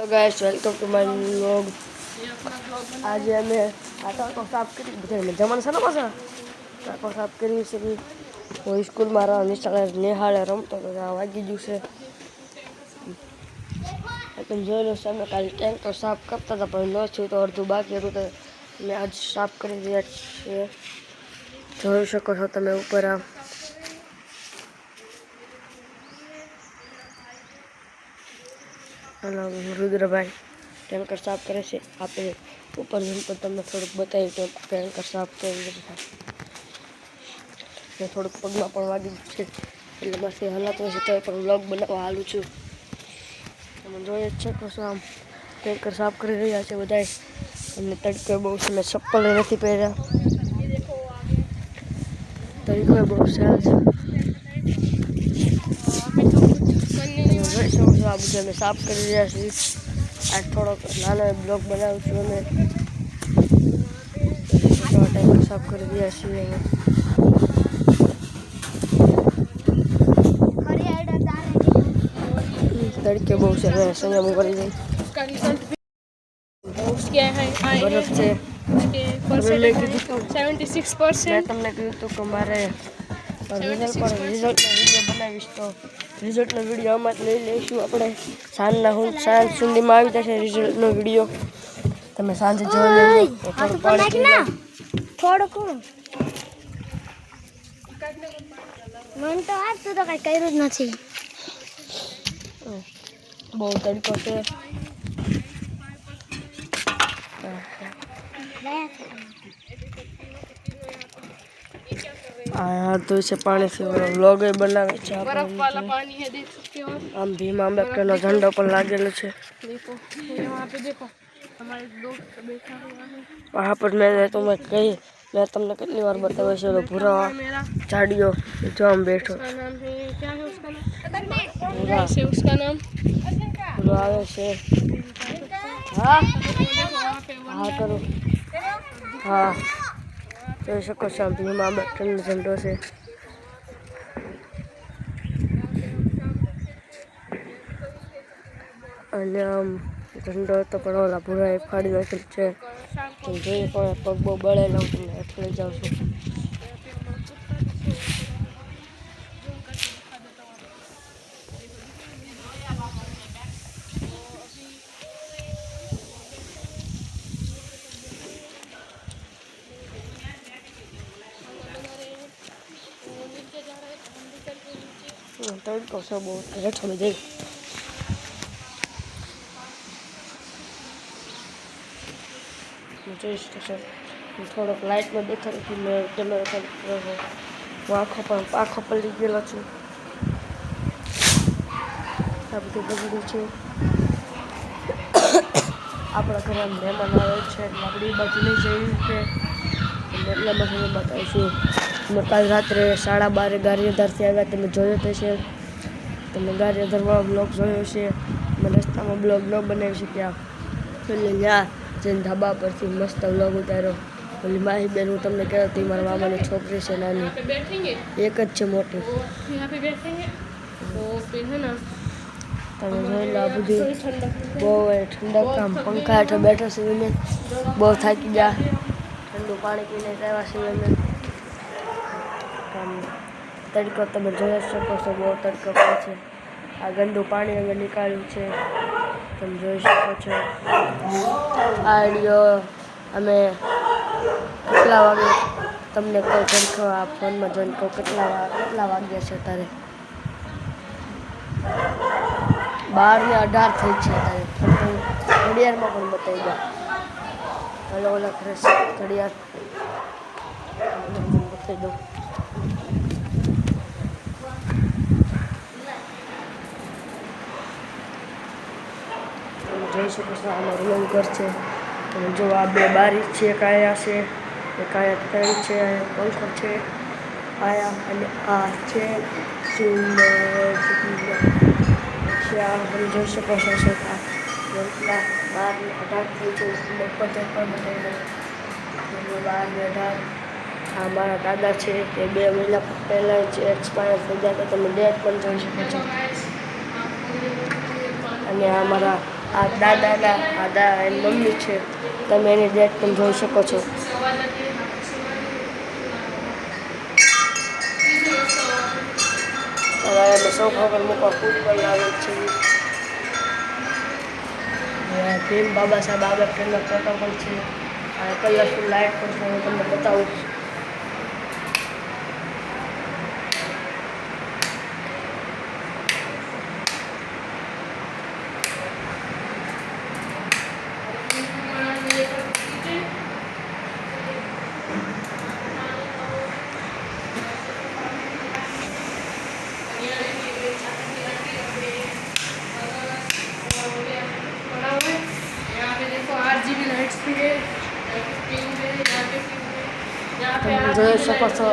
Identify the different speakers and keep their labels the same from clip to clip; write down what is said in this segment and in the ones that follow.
Speaker 1: तो guys welcome to my vlog. आज हमें आटा को साफ કરી બધા મજામાં છે ને પાછા આટા સાફ કરી છે હું સ્કૂલ મારા નિશાળે નેહાળે રમતો તો આ વાગી ગયું છે તમે જોઈ લો સામે કાલે ટેન્કર સાફ કરતા હતા પણ ન થયું તો અડધું બાકી હતું તો મેં આજ સાફ કરી રહ્યા છીએ જોઈ શકો છો તમે ઉપર આ रुद्रभाई टेंकर साफ करे से आप ऊपर पर तमने थोड़ुंक बताव्युं तो टेंकर साफ करी मैं थोड़ुंक पगमां पण वागी छे એટલે માથે હલાતો છે તો પણ વ્લોગ બનાવવા હાલું છું તમે જોઈ જ શકો છો આમ ટેન્કર સાફ કરી રહ્યા છે બધાય અને તડકો બહુ છે મેં ચપ્પલ નથી પહેર્યા તડકો બહુ છે આ બધું અમે સાફ કરી રહ્યા છીએ આ થોડોક નાનો બ્લોગ બનાવું છું અમે ટેન્કર સાફ કરી રહ્યા છીએ तड़के बहुत से संयम कर बर्फ से 76% તમને કહ્યું હતું કે મારે રિઝલ્ટ વિડીયો બનાવીશ તો રિઝલ્ટનો વિડીયો આમાં લઈ લઈશું આપણે સાંજ સુધીમાં આવી જશે રિઝલ્ટનો વિડીયો તમે સાંજે જોઈ લેજો થોડું પાણી
Speaker 2: થોડું મન તો આજ તો કઈ કર્યું જ નથી
Speaker 1: બહુ તડકો છે तो इसे पानी से व्लॉग बनावे छे बर्फ वाला पानी है देख सकते हो हम भीम आंबेडकर नो झंडो पर लागेलो छे देखो वहां पे देखो हमारे दोस्त बैठा हुआ है वहां पर मैं तुमने कितनी बार बताया है पूरा झाड़ियों जो हम बैठो नाम है क्या है उसका नाम से उसका नाम पूरा है हां हां करो हां જોઈ શકો છો ભીમ આંબેડકરનો ઝંડો છે અને આમ ઝંડો તો પણ ઓલા ભૂરાએ ફાડી નાખેલ છે જોઈએ પણ પગ બહુ બળેલા હું તમને હેઠ લઈ જાઉં છું तड़को सब हेठो में जाए જોઈ શકો છો થોડોક લાઇટમાં દેખાડું છું મેં કેમેરા આંખો પડી ગયેલો છું આ બધું બગડ્યું છે આપણા ઘરે મહેમાન આવે છે એટલે આપણી બાજુ નહીં જઈ છે એટલામાં તમે બતાવીશું અમે કાલ રાત્રે 12:30 ગારિયાધારથી આવ્યા તમે જોયો તો છે તમે ગારિયાધારમાં બ્લોગ જોયો છે અમે રસ્તામાં બ્લોગ ન બનાવી શક્યા એટલે ત્યાં જઈને ધાબા પરથી મસ્ત બ્લોગ ઉતાર્યો ઓલી માહી બેન હું તમને કહેતો હતી મારા મામાની છોકરી છે નાની એક જ છે મોટી તમે જોઈ લો આ બધી બહુ ઠંડક આમ પંખા હેઠળ બેઠો છે અમે બહુ થાકી ગયા ઠંડુ પાણી પીને આવ્યા છીએ અમે તડકો તમે જોઈ શકો છો બહુ તડકો પડે છે આ ગંદુ પાણી અમે નીકાળ્યું છે તમે જોઈ શકો છો આ વિડીયો અમે કેટલા વાગે તમને કોઈ તડકો આ ફોનમાં જોઈને કહું કેટલા વાગ્યા છે અત્યારે 12:18 થઈ છે અત્યારે ઘડિયાળમાં પણ બતાવી ગયા અલગ અલગ રહેશે ઘડિયાળ બતાવી દઉં જોઈ શકો છો અમારું નવું ઘર છે તમે જો આ બે બારી છે એક આયા છે એક આયા ત્રણ છે પંખો છે આયા અને આ છે તમે જોઈ શકો છો કેટલા 12:18 થઈ છે ઉપર પણ બતાવી 12:18 આ મારા દાદા છે તે 2 મહિના પહેલાં જ એક્સપાયર થઈ ગયા તો તમે ડેટ પણ જોઈ શકો છો અને આ મારા આ દાદાના દાદા એની મમ્મી છે. તમે એની ડેટ પણ જોઈ શકો છો. હવે અમે સોફા પર મૂકવા ફૂડ પણ લાવે છે. ભીમ બાબા સાહેબ આંબેડકરના ફોટો પણ છે. કલરફુલ લાઇટ પણ છે. હું તમને બતાવું. તમે જોઈ શકો છો.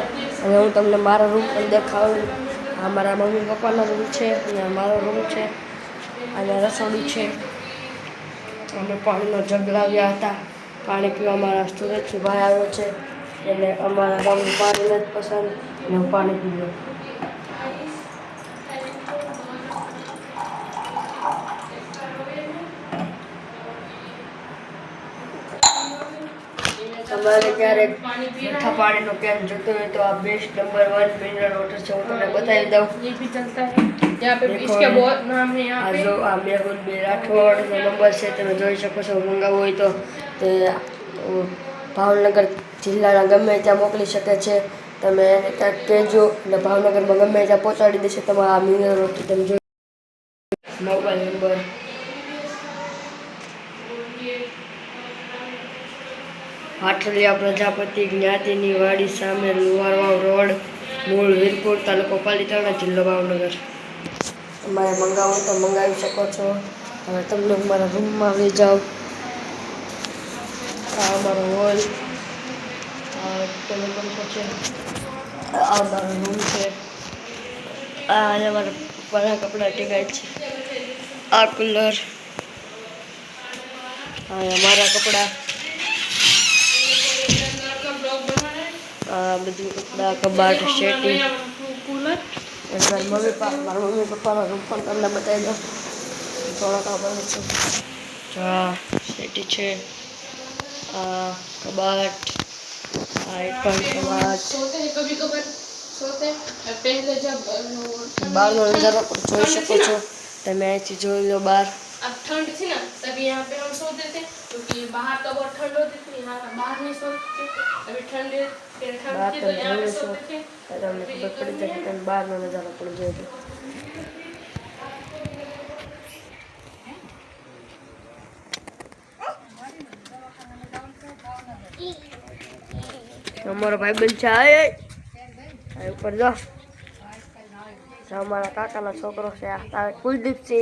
Speaker 1: અને હું તમને મારો રૂમ પણ દેખાડું. આ મારા મમ્મી પપ્પાનો રૂમ છે અને મારો રૂમ છે અને રસોડું છે. અમે પાણીનો જગ લાવ્યા હતા. પાણી પીવા અમારા સુરતથી ભાઈ આવ્યો છે. એટલે અમારા ગામનું પાણી નથી પસંદ અને હું પાણી પીવું. તમારે ક્યારેક મીઠા પાણીનો કેન જોતો હોય તો આ બેસ્ટ નંબર 1 મિનરલ વોટર છે. હું તમને બતાવી દઉં. આ જો આ મેહુલ બી રાઠોડનો નંબર છે. તમે જોઈ શકો છો. મંગાવવું હોય તો તે ભાવનગર જિલ્લાના ગમે ત્યાં મોકલી શકે છે. તમે એને ક્યાંક કહેજો એટલે ભાવનગરમાં ગમે ત્યાં પહોંચાડી દેશે. તમારા આ મિનરલ વોટર તમે જોઈ. મોબાઈલ નંબર હાટલિયા પ્રજાપતિ જ્ઞાતિની વાડી સામે લુવારવાવ રોડ, મૂળ વીરપુર, તાલુકો પાલીતાણા, જિલ્લો ભાવનગર. તમારે મંગાવો તો મંગાવી શકો છો. હવે તમને હું મારા રૂમમાં લઈ જાઉં. આ અમારો હોલ, તમે પંખો છે. આ મારો રૂમ છે. આ અમારા પપ્પાના કપડાં ટીકાય છે. આ કુલર, આ અમારા કપડાં, આ બધું કપડાં, કબાટ, શેટી. મારા મમ્મી પપ્પાનો રૂમ પણ તમને બતાવી દઉં. થોડાક આપણે છે. ચા શેટી છે. આ કબાટ, આ એક પણ કબાટ. બહારનો નજારો પણ જોઈ શકો છો. તમે અહીંથી જોઈ લો બહાર. अब ठंड थी ना तभी यहाँ पे हम सोते थे क्योंकि बाहर तो बहुत ठंड होती थी. यहाँ बाहर नहीं सोते थे. अभी ठंड थी तो यहाँ पे सोते थे. તમને ખબર પડી જાય કે બહારનો નજારો પણ જોઈ. અમારો ભાઈબંધ છે. આ ઉપર જો અમારા કાકાનો છોકરો છે. આ કુલદીપ છે.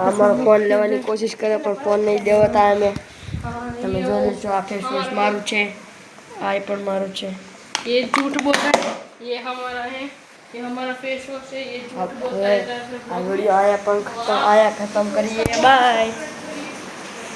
Speaker 1: અમારો ફોન લેવાની કોશિશ કરે પણ ફોન નહીં દેવાતા અમે. તમે જોઈ લેજો. આ ફેસ વોશ મારું છે. આ પણ મારું છે. ये झूठ बोल रहा है. ये हमारा है. ये हमारा फेस वॉश है. ये झूठ बोलता है. आ वीडियो आया खत्म करिए. बाय.